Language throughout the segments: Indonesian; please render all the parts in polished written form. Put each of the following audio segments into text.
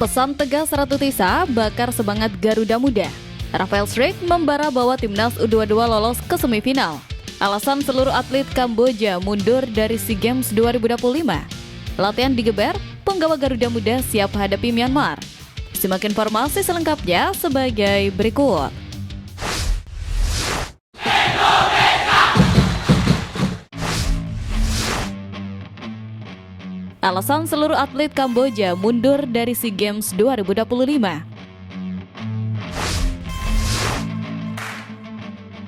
Pesan tegas Ratu Tisa bakar semangat Garuda Muda. Rafael Struijk membara bahwa timnas U22 lolos ke semifinal. Alasan seluruh atlet Kamboja mundur dari SEA Games 2025. Latihan digeber, penggawa Garuda Muda siap hadapi Myanmar. Simak informasi selengkapnya sebagai berikut. Alasan seluruh atlet Kamboja mundur dari SEA Games 2025.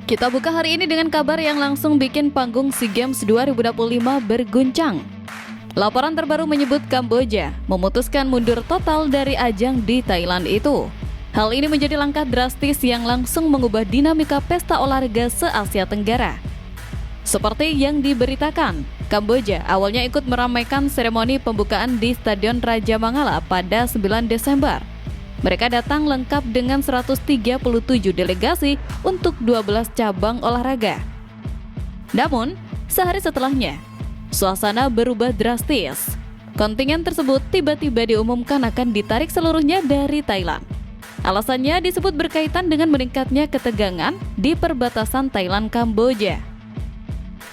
Kita buka hari ini dengan kabar yang langsung bikin panggung SEA Games 2025 berguncang. Laporan terbaru menyebut Kamboja memutuskan mundur total dari ajang di Thailand itu. Hal ini menjadi langkah drastis yang langsung mengubah dinamika pesta olahraga se-Asia Tenggara. Seperti yang diberitakan, Kamboja awalnya ikut meramaikan seremoni pembukaan di Stadion Raja Mangala pada 9 Desember. Mereka datang lengkap dengan 137 delegasi untuk 12 cabang olahraga. Namun, sehari setelahnya, suasana berubah drastis. Kontingen tersebut tiba-tiba diumumkan akan ditarik seluruhnya dari Thailand. Alasannya disebut berkaitan dengan meningkatnya ketegangan di perbatasan Thailand-Kamboja.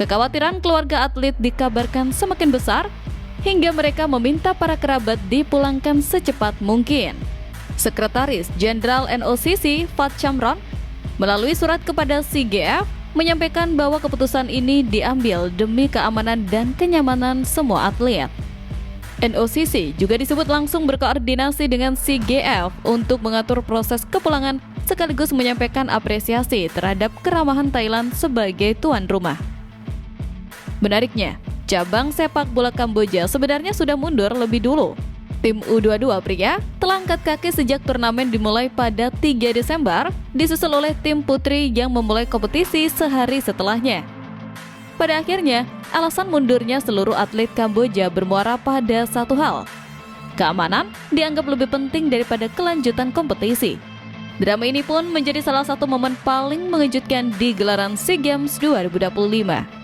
Kekhawatiran keluarga atlet dikabarkan semakin besar hingga mereka meminta para kerabat dipulangkan secepat mungkin. Sekretaris Jenderal NOCC Fat Chamron melalui surat kepada CGF menyampaikan bahwa keputusan ini diambil demi keamanan dan kenyamanan semua atlet. NOCC juga disebut langsung berkoordinasi dengan CGF untuk mengatur proses kepulangan sekaligus menyampaikan apresiasi terhadap keramahan Thailand sebagai tuan rumah. Menariknya, cabang sepak bola Kamboja sebenarnya sudah mundur lebih dulu. Tim U22 pria telah angkat kaki sejak turnamen dimulai pada 3 Desember, disusul oleh tim putri yang memulai kompetisi sehari setelahnya. Pada akhirnya, alasan mundurnya seluruh atlet Kamboja bermuara pada satu hal. Keamanan dianggap lebih penting daripada kelanjutan kompetisi. Drama ini pun menjadi salah satu momen paling mengejutkan di gelaran SEA Games 2025.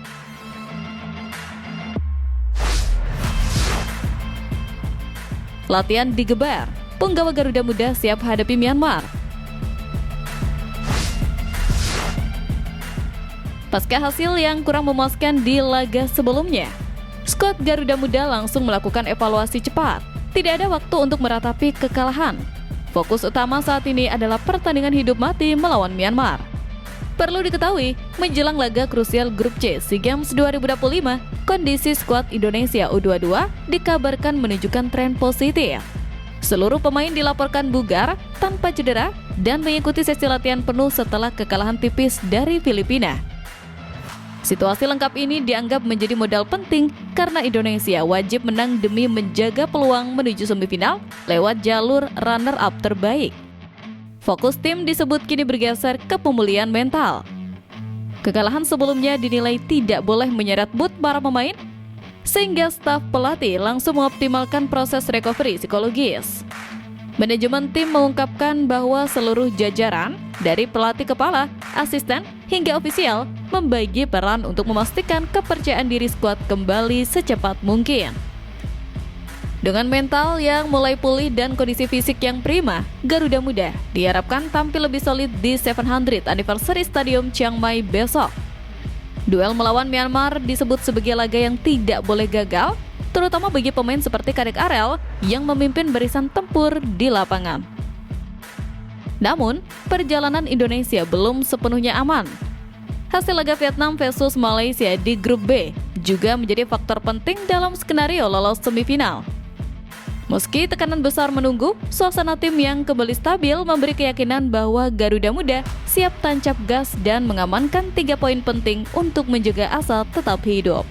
Latihan digeber, penggawa Garuda Muda siap hadapi Myanmar. Pasca hasil yang kurang memuaskan di laga sebelumnya, skuad Garuda Muda langsung melakukan evaluasi cepat. Tidak ada waktu untuk meratapi kekalahan. Fokus utama saat ini adalah pertandingan hidup mati melawan Myanmar. Perlu diketahui, menjelang laga krusial Grup C SEA Games 2025, kondisi skuad Indonesia U22 dikabarkan menunjukkan tren positif. Seluruh pemain dilaporkan bugar, tanpa cedera, dan mengikuti sesi latihan penuh setelah kekalahan tipis dari Filipina. Situasi lengkap ini dianggap menjadi modal penting karena Indonesia wajib menang demi menjaga peluang menuju semifinal lewat jalur runner-up terbaik. Fokus tim disebut kini bergeser ke pemulihan mental. Kekalahan sebelumnya dinilai tidak boleh menyeret mood para pemain, sehingga staf pelatih langsung mengoptimalkan proses recovery psikologis. Manajemen tim mengungkapkan bahwa seluruh jajaran, dari pelatih kepala, asisten, hingga ofisial, membagi peran untuk memastikan kepercayaan diri skuad kembali secepat mungkin. Dengan mental yang mulai pulih dan kondisi fisik yang prima, Garuda Muda diharapkan tampil lebih solid di 700th Anniversary Stadium Chiang Mai besok. Duel melawan Myanmar disebut sebagai laga yang tidak boleh gagal, terutama bagi pemain seperti Kadek Arel yang memimpin barisan tempur di lapangan. Namun, perjalanan Indonesia belum sepenuhnya aman. Hasil laga Vietnam versus Malaysia di Grup B juga menjadi faktor penting dalam skenario lolos semifinal. Meski tekanan besar menunggu, suasana tim yang kembali stabil memberi keyakinan bahwa Garuda Muda siap tancap gas dan mengamankan 3 poin penting untuk menjaga asa tetap hidup.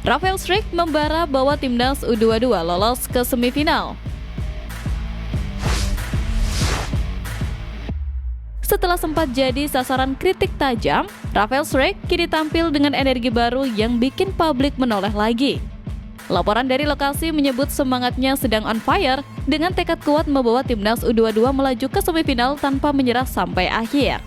Rafael Struijk membara bahwa timnas U22 lolos ke semifinal. Setelah sempat jadi sasaran kritik tajam, Rafael Struijk kini tampil dengan energi baru yang bikin publik menoleh lagi. Laporan dari lokasi menyebut semangatnya sedang on fire dengan tekad kuat membawa timnas U22 melaju ke semifinal tanpa menyerah sampai akhir.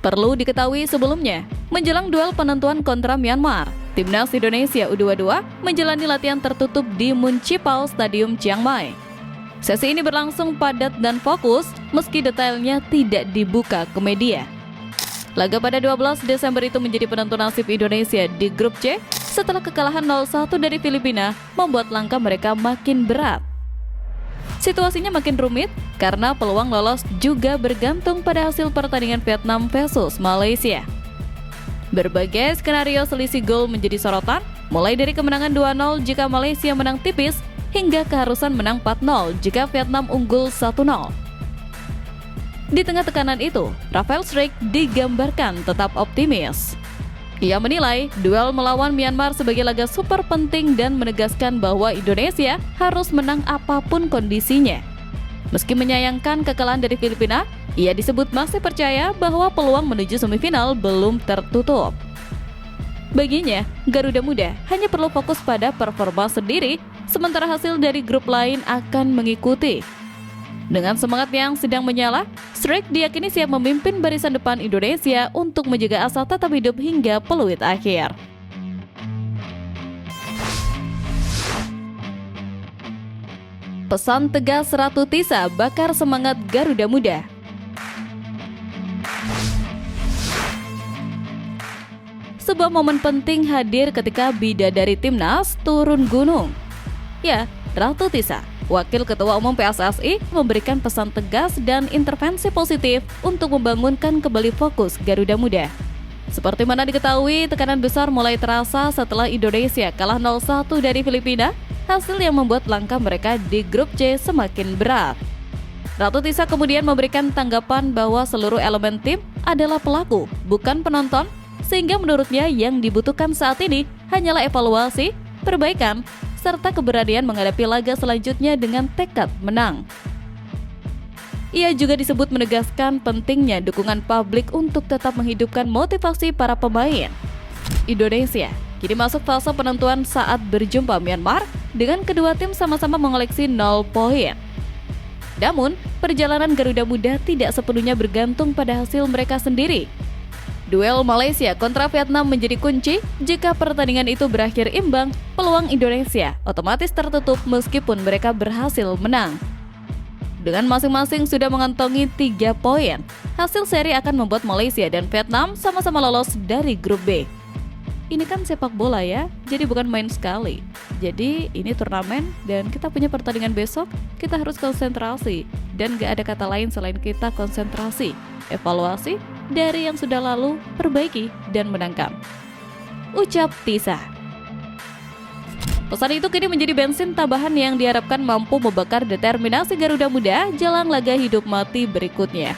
Perlu diketahui sebelumnya, menjelang duel penentuan kontra Myanmar, Timnas Indonesia U22 menjalani latihan tertutup di Municipal Stadium Chiang Mai. Sesi ini berlangsung padat dan fokus meski detailnya tidak dibuka ke media. Laga pada 12 Desember itu menjadi penentu nasib Indonesia di grup C setelah kekalahan 0-1 dari Filipina membuat langkah mereka makin berat. Situasinya makin rumit karena peluang lolos juga bergantung pada hasil pertandingan Vietnam versus Malaysia. Berbagai skenario selisih gol menjadi sorotan, mulai dari kemenangan 2-0 jika Malaysia menang tipis, hingga keharusan menang 4-0 jika Vietnam unggul 1-0. Di tengah tekanan itu, Rafael Struijk digambarkan tetap optimis. Ia menilai duel melawan Myanmar sebagai laga super penting dan menegaskan bahwa Indonesia harus menang apapun kondisinya. Meski menyayangkan kekalahan dari Filipina, ia disebut masih percaya bahwa peluang menuju semifinal belum tertutup. Baginya, Garuda Muda hanya perlu fokus pada performa sendiri, sementara hasil dari grup lain akan mengikuti. Dengan semangat yang sedang menyala, Struijk diyakini siap memimpin barisan depan Indonesia untuk menjaga asa tetap hidup hingga peluit akhir. Pesan tegas Ratu Tisa bakar semangat Garuda Muda. Sebuah momen penting hadir ketika bidadari timnas turun gunung. Ya, Ratu Tisa, Wakil Ketua Umum PSSI, memberikan pesan tegas dan intervensi positif untuk membangunkan kembali fokus Garuda Muda. Seperti mana diketahui, tekanan besar mulai terasa setelah Indonesia kalah 0-1 dari Filipina, hasil yang membuat langkah mereka di grup C semakin berat. Ratu Tisa kemudian memberikan tanggapan bahwa seluruh elemen tim adalah pelaku, bukan penonton, sehingga menurutnya yang dibutuhkan saat ini hanyalah evaluasi, perbaikan, serta keberanian menghadapi laga selanjutnya dengan tekad menang. Ia juga disebut menegaskan pentingnya dukungan publik untuk tetap menghidupkan motivasi para pemain. Indonesia kini masuk fase penentuan saat berjumpa Myanmar dengan kedua tim sama-sama mengoleksi 0 poin. Namun, perjalanan Garuda Muda tidak sepenuhnya bergantung pada hasil mereka sendiri. Duel Malaysia kontra Vietnam menjadi kunci. Jika pertandingan itu berakhir imbang, peluang Indonesia otomatis tertutup meskipun mereka berhasil menang. Dengan masing-masing sudah mengantongi 3 poin, hasil seri akan membuat Malaysia dan Vietnam sama-sama lolos dari grup B. Ini kan sepak bola ya, jadi bukan main sekali. Jadi ini turnamen dan kita punya pertandingan besok, kita harus konsentrasi. Dan gak ada kata lain selain kita konsentrasi, evaluasi dari yang sudah lalu, perbaiki dan menangkan. Ucap Tisa. Pesan itu kini menjadi bensin tambahan yang diharapkan mampu membakar determinasi Garuda Muda jelang laga hidup mati berikutnya.